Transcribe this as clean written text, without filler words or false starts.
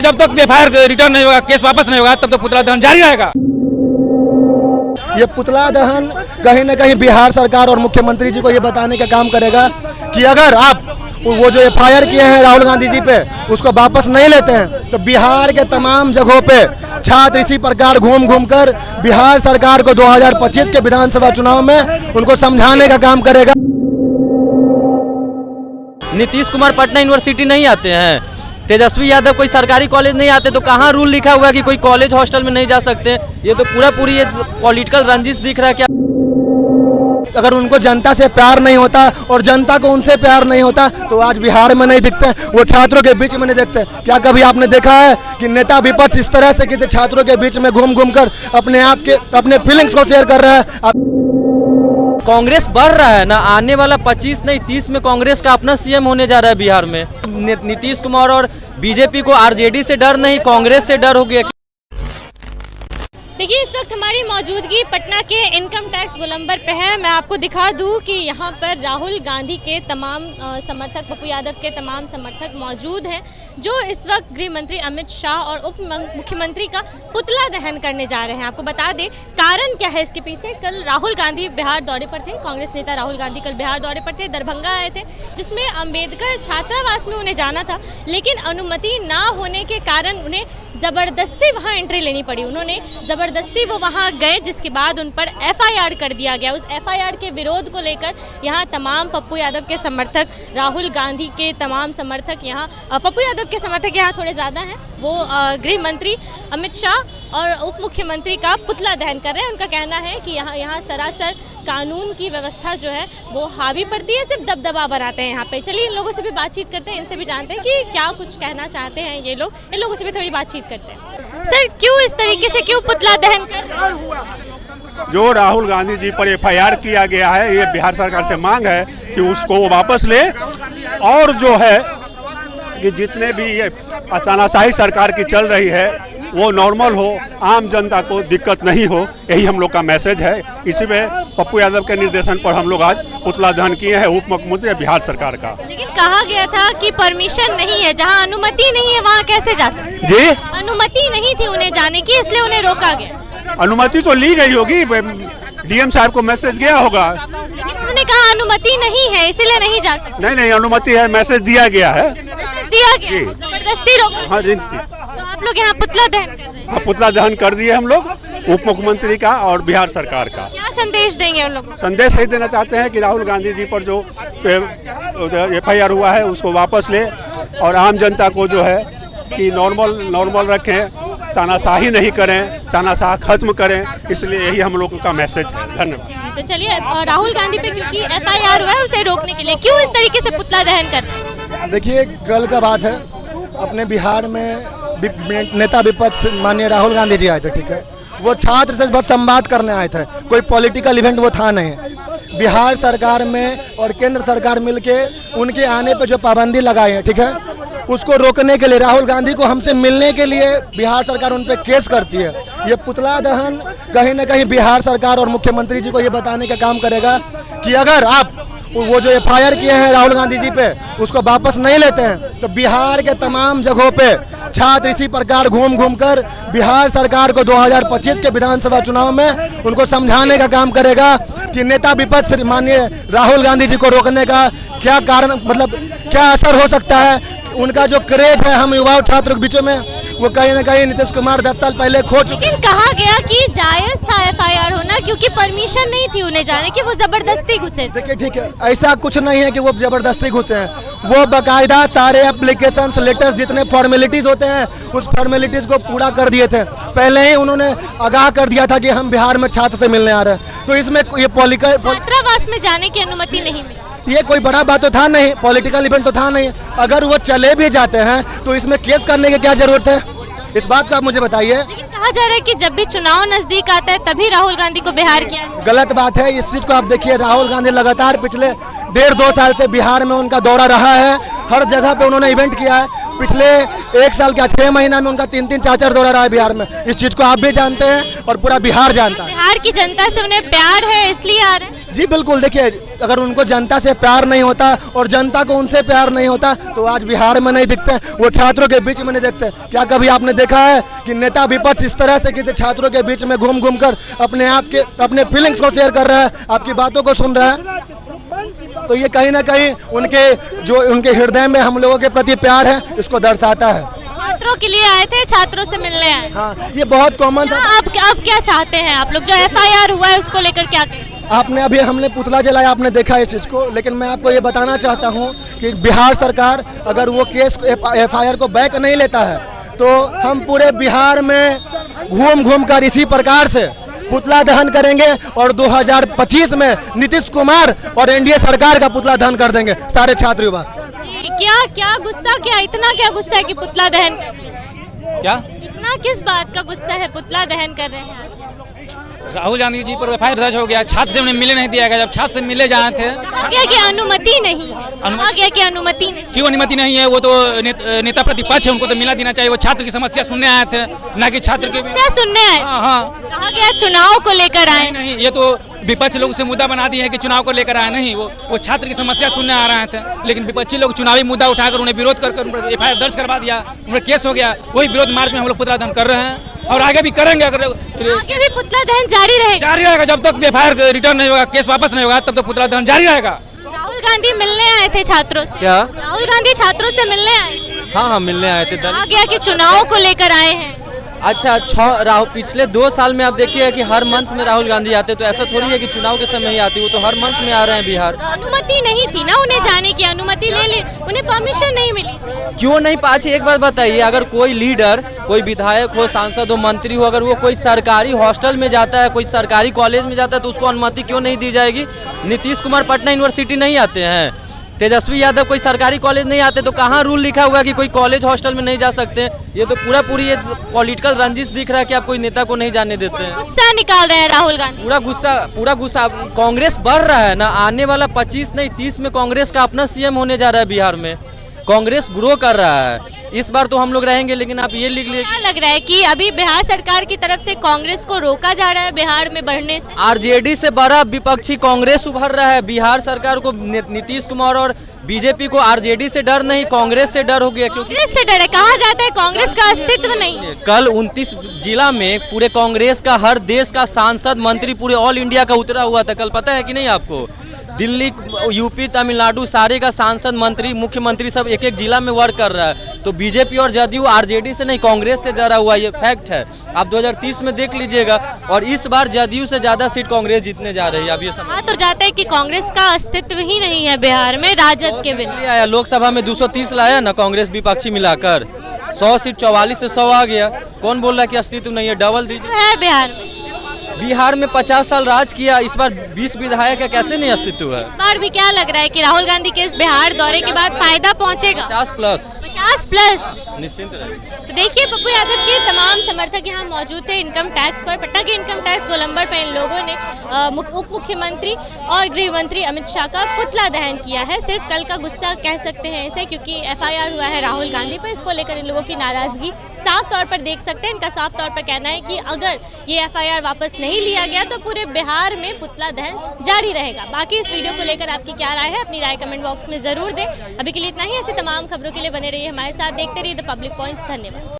जब तक FIR return नहीं होगा, केस वापस नहीं होगा, तब तक पुतला दहन जारी रहेगा। ये पुतला दहन कहीं न कहीं बिहार सरकार और मुख्यमंत्री जी को ये बताने का काम करेगा कि अगर आप वो जो एफआईआर किए हैं राहुल गांधी जी पे उसको वापस नहीं लेते हैं तो बिहार के तमाम जगहों पे छात्र इसी प्रकार घूम घूम कर बिहार सरकार को 2025 के विधानसभा चुनाव में उनको समझाने का काम करेगा। नीतीश कुमार पटना यूनिवर्सिटी नहीं आते हैं, तेजस्वी यादव कोई सरकारी कॉलेज नहीं आते, तो कहाँ रूल लिखा हुआ है कि कोई कॉलेज हॉस्टल में नहीं जा सकते? ये तो पूरी ये पॉलिटिकल रंजिश दिख रहा है। क्या अगर उनको जनता से प्यार नहीं होता और जनता को उनसे प्यार नहीं होता तो आज बिहार में नहीं दिखते, वो छात्रों के बीच में नहीं दिखते। क्या कभी आपने देखा है कि नेता विपक्ष इस तरह से किसी छात्रों के बीच में घूम घूम कर अपने फीलिंग्स को शेयर कर रहा है? कांग्रेस बढ़ रहा है ना, आने वाला 25 नहीं 30 में कांग्रेस का अपना सीएम होने जा रहा है बिहार में। नीतीश कुमार और बीजेपी को आरजेडी से डर नहीं, कांग्रेस से डर हो गया। देखिए, इस वक्त हमारी मौजूदगी पटना के इनकम टैक्स गोलंबर पे है। मैं आपको दिखा दूं कि यहाँ पर राहुल गांधी के तमाम समर्थक, पप्पू यादव के तमाम समर्थक मौजूद हैं, जो इस वक्त गृह मंत्री अमित शाह और उप मुख्यमंत्री का पुतला दहन करने जा रहे हैं। आपको बता दें कारण क्या है इसके पीछे। कल राहुल गांधी बिहार दौरे पर थे, कांग्रेस नेता राहुल गांधी कल बिहार दौरे पर थे, दरभंगा आए थे, जिसमें अम्बेडकर छात्रावास में उन्हें जाना था, लेकिन अनुमति ना होने के कारण उन्हें ज़बरदस्ती वहाँ एंट्री लेनी पड़ी। उन्होंने ज़बरदस्ती वो वहाँ गए, जिसके बाद उन पर एफआईआर कर दिया गया। उस एफआईआर के विरोध को लेकर यहाँ तमाम पप्पू यादव के समर्थक, राहुल गांधी के तमाम समर्थक, यहाँ पप्पू यादव के समर्थक यहाँ थोड़े ज़्यादा हैं, वो गृह मंत्री अमित शाह और उप मुख्यमंत्री का पुतला दहन कर रहे हैं। उनका कहना है कि यहाँ सरासर कानून की व्यवस्था जो है वो हावी पड़ती है, सिर्फ दबदबा बनाते हैं यहाँ पे। चलिए इन लोगों से भी बातचीत करते हैं, इनसे भी जानते हैं कि क्या कुछ कहना चाहते हैं ये लोग। इन लोगों से भी थोड़ी बातचीत करते हैं। सर, क्यों इस तरीके से, क्यों पुतला दहन कर रहे हैं? जो राहुल गांधी जी पर एफआईआर किया गया है, ये बिहार सरकार से मांग है कि उसको वापस ले, और जो है कि जितने भी ये तानाशाही सरकार की चल रही है वो नॉर्मल हो, आम जनता को दिक्कत नहीं हो, यही हम लोग का मैसेज है। इसी में पप्पू यादव के निर्देशन पर हम लोग आज पुतला दहन किए हैं उप मुख्यमंत्री बिहार सरकार का। लेकिन कहा गया था कि परमिशन नहीं है, जहां अनुमति नहीं है वहां कैसे जा सकते? जी, अनुमति नहीं थी उन्हें जाने की, इसलिए उन्हें रोका गया। अनुमति तो ली गई होगी, डीएम साहब को मैसेज गया होगा, लेकिन उन्होंने कहा अनुमति नहीं है इसलिए नहीं जा सकते। नहीं अनुमति है, मैसेज दिया गया है, दिया गया, जबरदस्ती रोका। हाँ जी। तो आप लोग यहाँ पुतला दहन कर रहे हैं? हाँ, पुतला दहन कर दिए हम लोग उप मुख्यमंत्री का और बिहार सरकार का। क्या संदेश देंगे उन लोगों को? संदेश यही देना चाहते हैं कि राहुल गांधी जी पर जो एफआईआर हुआ है उसको वापस ले, और आम जनता को जो है कि नॉर्मल रखें, तानाशाही नहीं करें, तानाशाह खत्म करें, इसलिए यही हम लोगों का मैसेज है। धन्यवाद। तो चलिए, राहुल गांधी पे क्योंकि एफआईआर हुआ है उसे रोकने के लिए क्यों इस तरीके से पुतला दहन कर रहे हैं? देखिए, कल का बात है, अपने बिहार में नेता विपक्ष माननीय राहुल गांधी जी आए थे, ठीक है, वो छात्र से बस संवाद करने आए थे, कोई पॉलिटिकल इवेंट वो था नहीं। बिहार सरकार में और केंद्र सरकार मिलके उनके आने पे जो पाबंदी लगाई है, ठीक है, उसको रोकने के लिए, राहुल गांधी को हमसे मिलने के लिए बिहार सरकार उन पे केस करती है। ये पुतला दहन कहीं न कहीं बिहार सरकार और मुख्यमंत्री जी को ये बताने का काम करेगा कि अगर आप वो जो एफआईआर किए हैं राहुल गांधी जी पे उसको वापस नहीं लेते हैं तो बिहार के तमाम जगहों पे छात्र इसी प्रकार घूम घूम कर बिहार सरकार को 2025 के विधानसभा चुनाव में उनको समझाने का काम करेगा कि नेता विपक्ष माननीय राहुल गांधी जी को रोकने का क्या कारण, मतलब क्या असर हो सकता है। उनका जो क्रेज है हम युवा छात्रों के बीच में, वो कहीं ना कहीं नीतीश कुमार 10 साल पहले खो चुके। लेकिन कहा गया कि जायज था एफआईआर होना, क्योंकि परमिशन नहीं थी उन्हें जाने की, वो जबरदस्ती घुसे। देखिए, ठीक है, ऐसा कुछ नहीं है कि वो जबरदस्ती घुसे हैं, वो बाकायदा सारे एप्लीकेशंस, लेटर्स, जितने फॉर्मेलिटीज होते हैं उस फॉर्मेलिटीज को पूरा कर दिए थे। पहले ही उन्होंने आगाह कर दिया था कि हम बिहार में छात्र से मिलने आ रहे हैं, तो इसमें ये छात्रावास में जाने की अनुमति नहीं मिली। ये कोई बड़ा बात तो था नहीं, पॉलिटिकल इवेंट तो था नहीं। अगर वो चले भी जाते हैं तो इसमें केस करने की क्या जरूरत है, इस बात का आप मुझे बताइए। लेकिन कहा जा रहा है कि जब भी चुनाव नजदीक आता है तभी राहुल गांधी को बिहार किया। गलत बात है, इस चीज को आप देखिए, राहुल गांधी लगातार पिछले 1.5-2 साल से बिहार में उनका दौरा रहा है, हर जगह पे उन्होंने इवेंट किया है। पिछले 1 साल क्या 6 महीना में उनका 3-4 दौरा रहा है बिहार में। इस चीज को आप भी जानते हैं और पूरा बिहार जानता है। बिहार की जनता से उन्हें प्यार है इसलिए आ रहे हैं। जी बिल्कुल, देखिए अगर उनको जनता से प्यार नहीं होता और जनता को उनसे प्यार नहीं होता तो आज बिहार में नहीं दिखते, वो छात्रों के बीच में नहीं दिखते। क्या कभी आपने देखा है कि नेता विपक्ष इस तरह से किसी छात्रों के बीच में घूम घूम कर अपने फीलिंग्स को शेयर कर रहा है, आपकी बातों को सुन रहा है? तो ये कहीं ना कहीं उनके हृदय में हम लोगों के प्रति प्यार है, इसको दर्शाता है। छात्रों के लिए आए थे, छात्रों से मिलने आए। हाँ, ये बहुत कॉमन सा। आप क्या चाहते हैं आप लोग? जो FIR हुआ है उसको लेकर क्या कहें? हमने पुतला जलाया, आपने देखा इस चीज़ को, लेकिन मैं आपको ये बताना चाहता हूँ कि बिहार सरकार अगर वो केस FIR को बैक नहीं लेता है तो हम पूरे बिहार में घूम घूम कर इसी प्रकार से पुतला दहन करेंगे और 2025 में नीतीश कुमार और NDA सरकार का पुतला दहन कर देंगे सारे छात्र युवा। क्या गुस्सा, इतना क्या गुस्सा है कि पुतला दहन कर रहे हैं? क्या इतना किस बात का गुस्सा है पुतला दहन कर रहे हैं? राहुल गांधी जी पर FIR दर्ज हो गया, छात्र से उन्हें मिलने नहीं दिया गया। जब छात्र से मिले जाए थे, कहा गया कि अनुमति नहीं है। कहा गया कि अनुमति नहीं। क्यों अनुमति नहीं है? वो तो नेता प्रतिपक्ष है, उनको तो मिला देना चाहिए। वो छात्र की समस्या सुनने आए थे, ना कि छात्र के। सुनने आए? हाँ। कहा गया चुनाव को लेकर आए। नहीं, ये तो विपक्ष लोग उसे मुद्दा बना दिए हैं कि चुनाव को लेकर आए। नहीं, वो छात्र की समस्या सुनने आ रहे थे, लेकिन विपक्षी लोग चुनावी मुद्दा उठाकर उन्हें विरोध कर FIR दर्ज करवा दिया, उन्हें केस हो गया। वही विरोध मार्च में हम लोग पुतला दहन कर रहे हैं और आगे भी करेंगे। अगर आगे भी पुतला दहन जारी रहेगा जब तक FIR रिटर्न नहीं होगा, केस वापस नहीं होगा, तब तक पुतला दहन जारी रहेगा। राहुल गांधी मिलने आए थे छात्रों से। क्या? राहुल गांधी छात्रों से मिलने आए? हाँ, मिलने आए थे। कहा गया कि चुनाव को लेकर आए हैं। अच्छा, पिछले 2 साल में आप देखिए कि हर मंथ में राहुल गांधी आते, तो ऐसा थोड़ी है कि चुनाव के समय ही आती, वो तो हर मंथ में आ रहे हैं बिहार। अनुमति नहीं थी ना उन्हें जाने की, अनुमति ले ली, उन्हें परमिशन नहीं मिली। क्यों नहीं? पाची एक बात बताइए, अगर कोई लीडर, कोई विधायक हो, सांसद हो, मंत्री हो, अगर वो कोई सरकारी हॉस्टल में जाता है, कोई सरकारी कॉलेज में जाता है, तो उसको अनुमति क्यों नहीं दी जाएगी? नीतीश कुमार पटना यूनिवर्सिटी नहीं आते हैं, तेजस्वी यादव कोई सरकारी कॉलेज नहीं आते, तो कहाँ रूल लिखा हुआ है कि कोई कॉलेज हॉस्टल में नहीं जा सकते? ये तो पूरी ये पॉलिटिकल रंजिश दिख रहा है कि आप कोई नेता को नहीं जाने देते हैं। गुस्सा निकाल रहे हैं राहुल गांधी। पूरा गुस्सा। कांग्रेस बढ़ रहा है ना, आने वाला 25 नहीं 30 में कांग्रेस का अपना CM होने जा रहा है बिहार में। कांग्रेस ग्रो कर रहा है, इस बार तो हम लोग रहेंगे, लेकिन आप ये लिख लीजिए। क्या लग रहा है कि अभी बिहार सरकार की तरफ से कांग्रेस को रोका जा रहा है बिहार में बढ़ने से? RJD से बड़ा विपक्षी कांग्रेस उभर रहा है। बिहार सरकार को नीतीश कुमार और BJP को RJD से डर नहीं, कांग्रेस से डर हो गया। क्योंकि कांग्रेस से डर है, कहा जाता है कांग्रेस का अस्तित्व नहीं है। कल 29 जिला में पूरे कांग्रेस का, हर देश का सांसद मंत्री पूरे ऑल इंडिया का उतरा हुआ था। कल पता है कि नहीं आपको? दिल्ली, UP, तमिलनाडु सारे का सांसद, मंत्री, मुख्यमंत्री सब एक जिला में वर्क कर रहा है। तो BJP और जदयू RJD से नहीं, कांग्रेस से डरा हुआ, ये फैक्ट है। आप 2030 में देख लीजिएगा, और इस बार जदयू से ज्यादा सीट कांग्रेस जीतने जा रही है। अब ये समझ तो जाता है कि कांग्रेस का अस्तित्व ही नहीं है बिहार में राजद के बिना। आया लोकसभा में 230 लाया ना कांग्रेस विपक्षी मिलाकर, 100 सीट 44 से 100 आ गया। कौन बोल रहा है कि अस्तित्व नहीं है? डबल दीजिए। है बिहार में 50 साल राज किया, इस बार 20 विधायक का कैसे नहीं अस्तित्व है? इस बार भी क्या लग रहा है कि राहुल गांधी के इस बिहार दौरे के बाद फायदा पहुंचेगा? 50 प्लस निश्चिंत रहिए। तो देखिए, पप्पू यादव के तमाम समर्थक यहाँ मौजूद थे। इनकम टैक्स पर, पटना के इनकम टैक्स गोलंबर पर इन लोगों ने उप मुख्यमंत्री और गृह मंत्री अमित शाह का पुतला दहन किया है। सिर्फ कल का गुस्सा कह सकते हैं इसे, क्योंकि FIR हुआ है राहुल गांधी पर। इसको लेकर इन लोगों की नाराजगी साफ तौर पर देख सकते हैं। इनका साफ तौर पर कहना है कि अगर ये FIR वापस नहीं लिया गया तो पूरे बिहार में पुतला दहन जारी रहेगा। बाकी इस वीडियो को लेकर आपकी क्या राय है, अपनी राय कमेंट बॉक्स में जरूर दें। अभी के लिए इतना ही। ऐसी तमाम खबरों के लिए बने रहिए हमारे साथ, देखते रहिए द पब्लिक पॉइंट्स। धन्यवाद।